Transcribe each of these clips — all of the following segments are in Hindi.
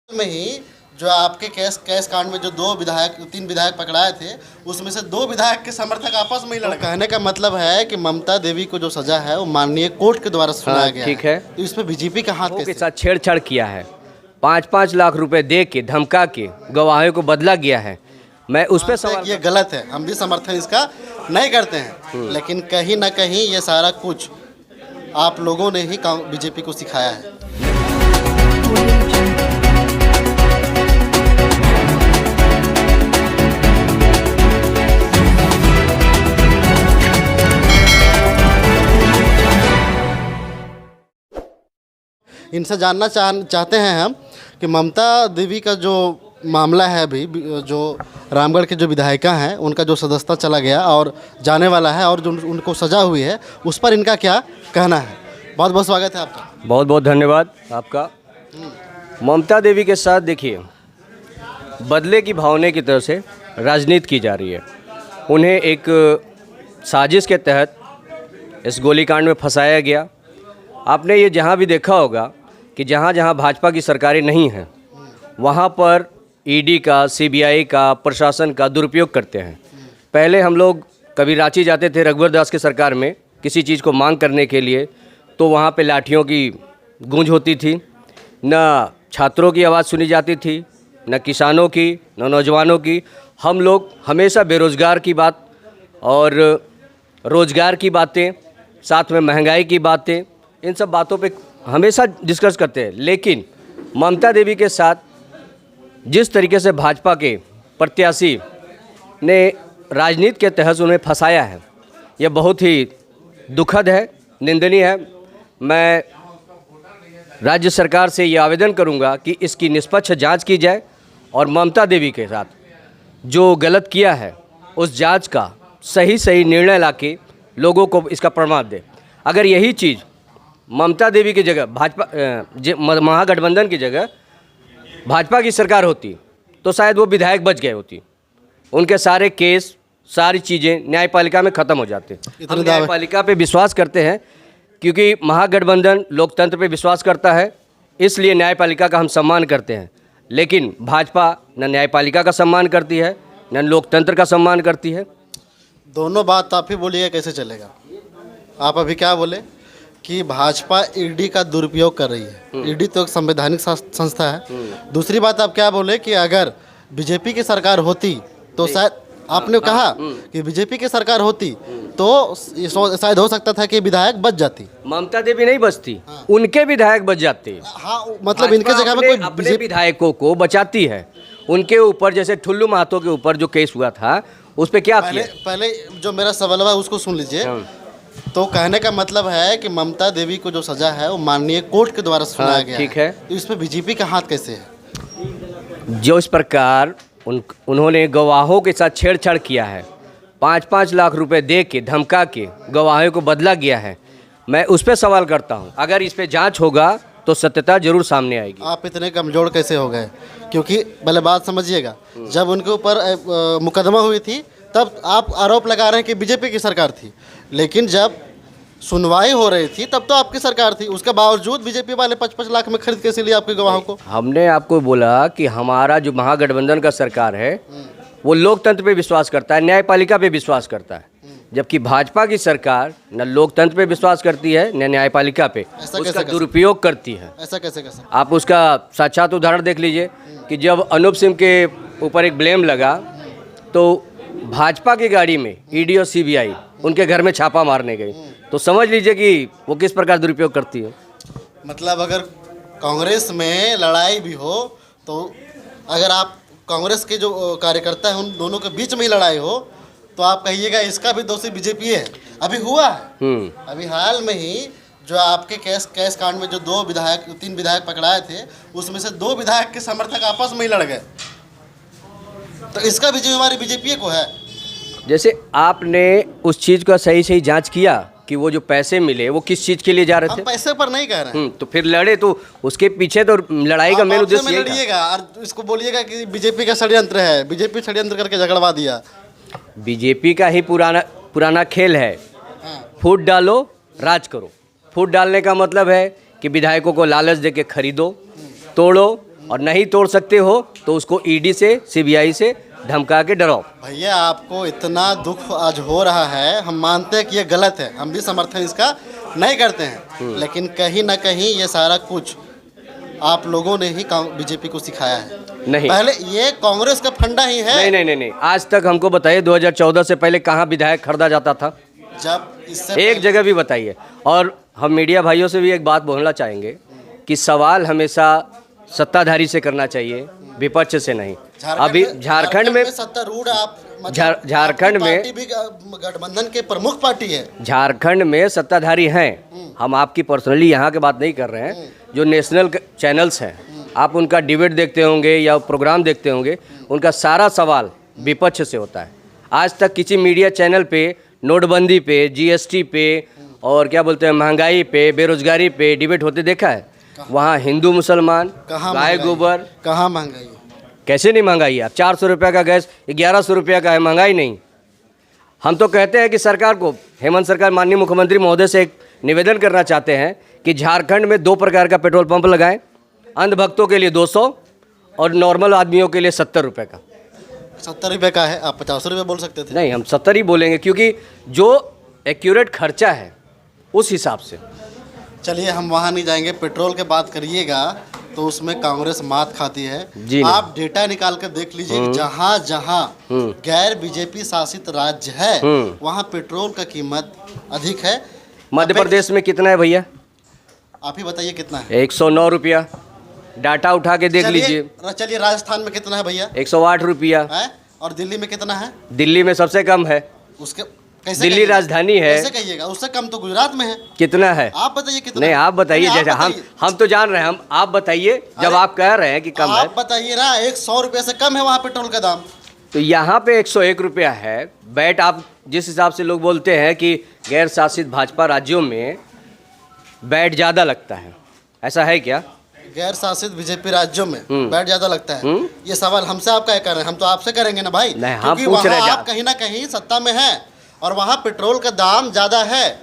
में ही जो आपके कैश कांड में जो तीन विधायक पकड़ाए थे, उसमें से 2 विधायक के समर्थक आपस में ही लड़। कहने का मतलब है कि ममता देवी को जो सजा है वो माननीय कोर्ट के द्वारा सुनाया गया ठीक है। तो इसमें बीजेपी का हाथ के साथ छेड़छाड़ किया है, 5-5 लाख रुपए दे के धमका के गवाहों को बदला गया है। मैं उस पर सवाल, ये गलत है, हम भी समर्थन इसका नहीं करते हैं, लेकिन कहीं ना कहीं ये सारा कुछ आप लोगों ने ही बीजेपी को सिखाया है। इनसे जानना चाहते हैं हम कि ममता देवी का जो मामला है, अभी जो रामगढ़ के जो विधायिका हैं उनका जो सदस्यता चला गया और जाने वाला है और जो उनको सज़ा हुई है उस पर इनका क्या कहना है। बहुत बहुत स्वागत है आपका। बहुत बहुत धन्यवाद आपका। ममता देवी के साथ देखिए, बदले की भावना की तरफ से राजनीति की जा रही है। उन्हें एक साजिश के तहत इस गोलीकांड में फंसाया गया। आपने ये जहाँ भी देखा होगा कि जहाँ जहाँ भाजपा की सरकारें नहीं हैं वहाँ पर ईडी का, सीबीआई का, प्रशासन का दुरुपयोग करते हैं। पहले हम लोग कभी रांची जाते थे रघुवर दास की सरकार में किसी चीज़ को मांग करने के लिए, तो वहाँ पे लाठियों की गूंज होती थी, न छात्रों की आवाज़ सुनी जाती थी, न किसानों की, न नौजवानों की। हम लोग हमेशा बेरोज़गार की बात और रोज़गार की बातें, साथ में महंगाई की बातें, इन सब बातों पे हमेशा डिस्कस करते हैं। लेकिन ममता देवी के साथ जिस तरीके से भाजपा के प्रत्याशी ने राजनीति के तहत उन्हें फंसाया है, यह बहुत ही दुखद है, निंदनीय है। मैं राज्य सरकार से ये आवेदन करूंगा कि इसकी निष्पक्ष जांच की जाए और ममता देवी के साथ जो गलत किया है उस जांच का सही निर्णय लाके लोगों को इसका प्रमाण दे। अगर यही चीज़ ममता देवी की जगह भाजपा महागठबंधन की जगह भाजपा की सरकार होती तो शायद वो विधायक बच गए होती, उनके सारे केस, सारी चीज़ें न्यायपालिका में ख़त्म हो जाते। हम न्यायपालिका पे विश्वास करते हैं क्योंकि महागठबंधन लोकतंत्र पे विश्वास करता है, इसलिए न्यायपालिका का हम सम्मान करते हैं। लेकिन भाजपा न न्यायपालिका का सम्मान करती है, न लोकतंत्र का सम्मान करती है। दोनों बात आप ही बोलिए, कैसे चलेगा? आप अभी क्या बोले कि भाजपा ईडी का दुरुपयोग कर रही है। ईडी तो एक संवैधानिक संस्था है। दूसरी बात आप क्या बोले कि अगर बीजेपी की सरकार होती तो शायद आपने कहा कि बीजेपी की सरकार होती तो शायद हो सकता था कि विधायक बच जाती। ममता देवी नहीं बचती, उनके विधायक बच जाते। हाँ, मतलब इनके जगह में कोई अपने विधायकों को बचाती है। उनके ऊपर जैसे ठुल्लू महतो के ऊपर जो केस हुआ था उस पर क्या किया? पहले जो मेरा सवाल है उसको सुन लीजिए। तो कहने का मतलब है कि ममता देवी को जो सजा है वो माननीय कोर्ट के द्वारा सुनाया गया। ठीक है, तो इसमें बीजेपी का हाथ कैसे है? जो इस प्रकार उन्होंने गवाहों के साथ छेड़छाड़ किया है, 5-5 लाख रुपए दे के धमका के गवाहों को बदला गया है, मैं उस पर सवाल करता हूं। अगर इस पर जांच होगा तो सत्यता जरूर सामने आएगी। आप इतने कमज़ोर कैसे हो गए? क्योंकि पहले बात समझिएगा, जब उनके ऊपर मुकदमा हुई थी तब आप आरोप लगा रहे हैं कि बीजेपी की सरकार थी, लेकिन जब सुनवाई हो रही थी तब तो आपकी सरकार थी। उसके बावजूद बीजेपी वाले 5-5 लाख में खरीद कैसे लिए आपके गवाहों को? हमने आपको बोला कि हमारा जो महागठबंधन का सरकार है वो लोकतंत्र पे विश्वास करता है, न्यायपालिका पे विश्वास करता है, जबकि भाजपा की सरकार न लोकतंत्र पे विश्वास करती है न न्यायपालिका पे, उसका दुरुपयोग करती है। ऐसा कैसे कर सकते? आप उसका साक्षात उदाहरण देख लीजिए कि जब अनूप सिंह के ऊपर एक ब्लेम लगा तो भाजपा की गाड़ी में ईडी और सीबीआई उनके घर में छापा मारने गई, तो समझ लीजिए कि वो किस प्रकार दुरुपयोग करती है। मतलब अगर कांग्रेस में लड़ाई भी हो तो अगर आप कांग्रेस के जो कार्यकर्ता हैं उन दोनों के बीच में ही लड़ाई हो तो आप कहिएगा इसका भी दोषी बीजेपी है। अभी हुआ है, अभी हाल में ही जो आपके कैश कांड में जो 3 विधायक पकड़ाए थे उसमें से 2 विधायक के समर्थक आपस में ही लड़ गए, तो इसका भी जिम्मेवारी बीजेपी को है। जैसे आपने उस चीज़ का सही जांच किया कि वो जो पैसे मिले वो किस चीज़ के लिए जा रहे थे? हम पैसे पर नहीं कह रहे हैं। तो फिर लड़े तो उसके पीछे तो लड़ाई का मेन उद्देश्य है। लड़िएगा और इसको बोलिएगा कि बीजेपी का षड्यंत्र है, बीजेपी षड्यंत्र करके झगड़वा दिया। बीजेपी का ही पुराना खेल है, फूट डालो राज करो। फूट डालने का मतलब है कि विधायकों को लालच दे के खरीदो, तोड़ो और नहीं तोड़ सकते हो तो उसको ईडी से, सीबीआई से धमका के डराओ। भैया आपको इतना दुख आज हो रहा है, हम मानते हैं कि ये गलत है, हम भी समर्थन इसका नहीं करते हैं, लेकिन कहीं ना कहीं ये सारा कुछ आप लोगों ने ही बीजेपी को सिखाया है। नहीं, पहले ये कांग्रेस का फंडा ही है। नहीं नहीं नहीं नहीं, आज तक हमको बताइए 2014 से पहले कहाँ विधायक खरीदा जाता था? जब इससे एक जगह भी बताइए। और हम मीडिया भाइयों से भी एक बात बोलना चाहेंगे कि सवाल हमेशा सत्ताधारी से करना चाहिए, विपक्ष से नहीं। अभी झारखंड में सत्तारूढ़ आप झारखंड में पार्टी भी गठबंधन के प्रमुख पार्टी है। झारखंड में सत्ताधारी हैं। हम आपकी पर्सनली यहाँ की बात नहीं कर रहे हैं। जो नेशनल चैनल्स हैं, आप उनका डिबेट देखते होंगे या प्रोग्राम देखते होंगे, उनका सारा सवाल विपक्ष से होता है। आज तक किसी मीडिया चैनल पे नोटबंदी पे, जीएसटी पे और क्या बोलते हैं महंगाई पे, बेरोजगारी पे डिबेट होते देखा है? वहाँ हिंदू मुसलमान, गाय गोबर, कहाँ महंगाई है? कैसे नहीं महंगाई है? 400 रुपये का गैस 1100 रुपये का है, महंगाई नहीं। हम तो कहते हैं कि सरकार को, हेमंत सरकार, माननीय मुख्यमंत्री महोदय से एक निवेदन करना चाहते हैं कि झारखंड में 2 प्रकार का पेट्रोल पंप लगाएं, अंधभक्तों के लिए 200 और नॉर्मल आदमियों के लिए 70 रुपये का। 70 रुपये का है, आप 50 रुपये बोल सकते थे। नहीं, हम 70 ही बोलेंगे क्योंकि जो एक्यूरेट खर्चा है उस हिसाब से। चलिए हम वहाँ नहीं जाएंगे, पेट्रोल के बात करिएगा तो उसमें कांग्रेस मात खाती है जी। आप डेटा निकाल कर देख लीजिए, जहाँ जहाँ गैर बीजेपी शासित राज्य है वहाँ पेट्रोल का कीमत अधिक है। मध्य प्रदेश में कितना है भैया? आप ही बताइए कितना है? 109 रुपया। डाटा उठा के देख लीजिए। चलिए राजस्थान में कितना है भैया? 108 रुपया है। और दिल्ली में कितना है? दिल्ली में सबसे कम है। उसके कैसे दिल्ली राजधानी है। कैसे कहिएगा? उससे कम तो गुजरात में है। कितना है? आप बताइए कितना? नहीं, आप बताइए। जैसे हम तो जान रहे हैं, हम आप बताइए। जब आप कह रहे हैं कि कम है, आप बताइए ना। 100 रुपये से कम है वहाँ पेट्रोल का दाम। तो यहाँ पे 101 रुपया है। बैट आप जिस हिसाब से लोग बोलते हैं कि गैर शासित भाजपा राज्यों में बैट ज़्यादा लगता है, ऐसा है क्या? गैर शासित बीजेपी राज्यों में बैट ज़्यादा लगता है, ये सवाल हमसे आप क्या कर रहे हैं? हम तो आपसे करेंगे ना भाई, नहीं, हम क्योंकि पूछ रहे हैं। आप कहीं ना कहीं सत्ता में हैं और वहाँ पेट्रोल का दाम ज़्यादा है।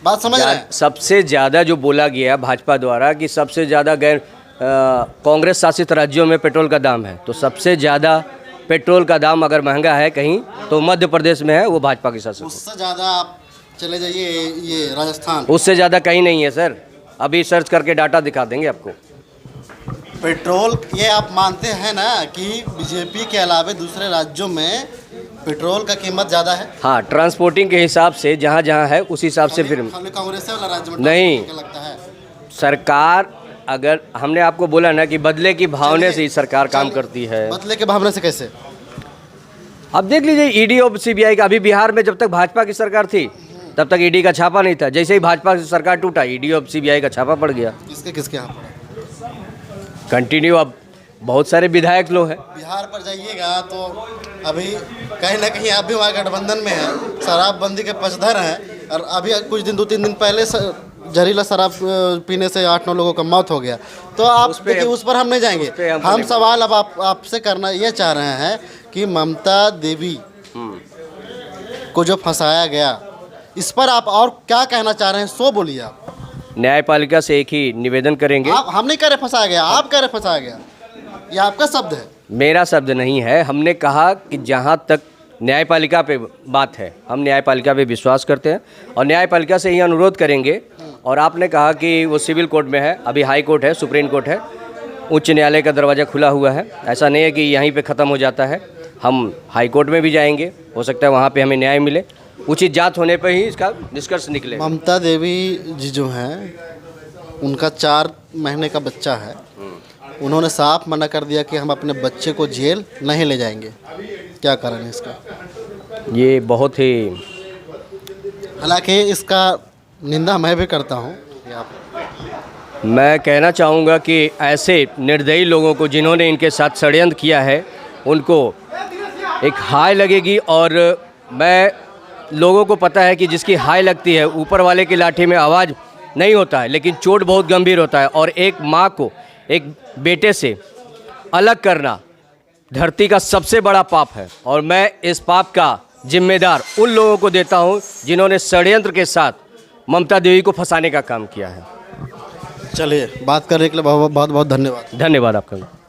बात समझ रहे हैं? सबसे ज़्यादा जो बोला गया भाजपा द्वारा कि सबसे ज़्यादा गैर कांग्रेस शासित राज्यों में पेट्रोल का दाम है, तो सबसे ज़्यादा पेट्रोल का दाम अगर महंगा है कहीं तो मध्य प्रदेश में है, वो भाजपा की शासन। उससे ज़्यादा आप चले जाइए ये राजस्थान, उससे ज़्यादा कहीं नहीं है सर। अभी सर्च करके डाटा दिखा देंगे आपको। पेट्रोल ये आप मानते हैं ना कि बीजेपी के अलावा दूसरे राज्यों में पेट्रोल का कीमत ज़्यादा है? हाँ, ट्रांसपोर्टिंग के हिसाब से जहाँ जहाँ है उस हिसाब से। फिर कांग्रेस वाला राज्य में नहीं, लगता है सरकार, अगर हमने आपको बोला ना कि बदले की भावना से ही सरकार काम करती है। बदले के भावना से कैसे? अब देख लीजिए ईडी और सीबीआई का। अभी बिहार में जब तक भाजपा की सरकार थी तब तक ईडी का छापा नहीं था। जैसे ही भाजपा की सरकार टूटा, ईडी और सीबीआई का छापा पड़ गया। किसके किसके यहाँ पड़ा? कंटिन्यू। अब बहुत सारे विधायक लोग हैं। बिहार पर जाइएगा तो अभी कहीं ना कहीं आप भी वहाँ गठबंधन में हैं, शराबबंदी के पक्षधर हैं, और अभी कुछ दिन 2-3 दिन पहले जहरीला शराब पीने से 8-9 लोगों का मौत हो गया। तो आप देखिए, उस पर हम नहीं जाएंगे। हम सवाल अब आपसे करना ये चाह रहे हैं कि ममता देवी को जो फंसाया गया, इस पर आप और क्या कहना चाह रहे हैं? सो बोलिए आप। न्यायपालिका से एक ही निवेदन करेंगे। हम नहीं कह रहे फंसाया गया, आप कह रहे फंसाया गया, ये आपका शब्द है, मेरा शब्द नहीं है। हमने कहा कि जहाँ तक न्यायपालिका पे बात है, हम न्यायपालिका पे विश्वास करते हैं और न्यायपालिका से ही अनुरोध करेंगे। और आपने कहा कि वो सिविल कोर्ट में है, अभी हाई कोर्ट है, सुप्रीम कोर्ट है, उच्च न्यायालय का दरवाज़ा खुला हुआ है। ऐसा नहीं है कि यहीं पे ख़त्म हो जाता है। हम हाई कोर्ट में भी जाएंगे, हो सकता है वहाँ पे हमें न्याय मिले। उचित जांच होने पर ही इसका निष्कर्ष निकले। ममता देवी जी जो हैं, उनका 4 महीने का बच्चा है। उन्होंने साफ मना कर दिया कि हम अपने बच्चे को जेल नहीं ले जाएंगे। क्या कारण है इसका? ये बहुत ही, हालांकि इसका निंदा मैं भी करता हूँ। मैं कहना चाहूँगा कि ऐसे निर्दयी लोगों को जिन्होंने इनके साथ षड्यंत्र किया है, उनको एक हाय लगेगी। और मैं, लोगों को पता है कि जिसकी हाय लगती है, ऊपर वाले की लाठी में आवाज़ नहीं होता है, लेकिन चोट बहुत गंभीर होता है। और एक माँ को एक बेटे से अलग करना धरती का सबसे बड़ा पाप है। और मैं इस पाप का जिम्मेदार उन लोगों को देता हूं जिन्होंने षड्यंत्र के साथ ममता देवी को फंसाने का काम किया है। चलिए, बात करने के लिए बहुत बहुत धन्यवाद। धन्यवाद आपका।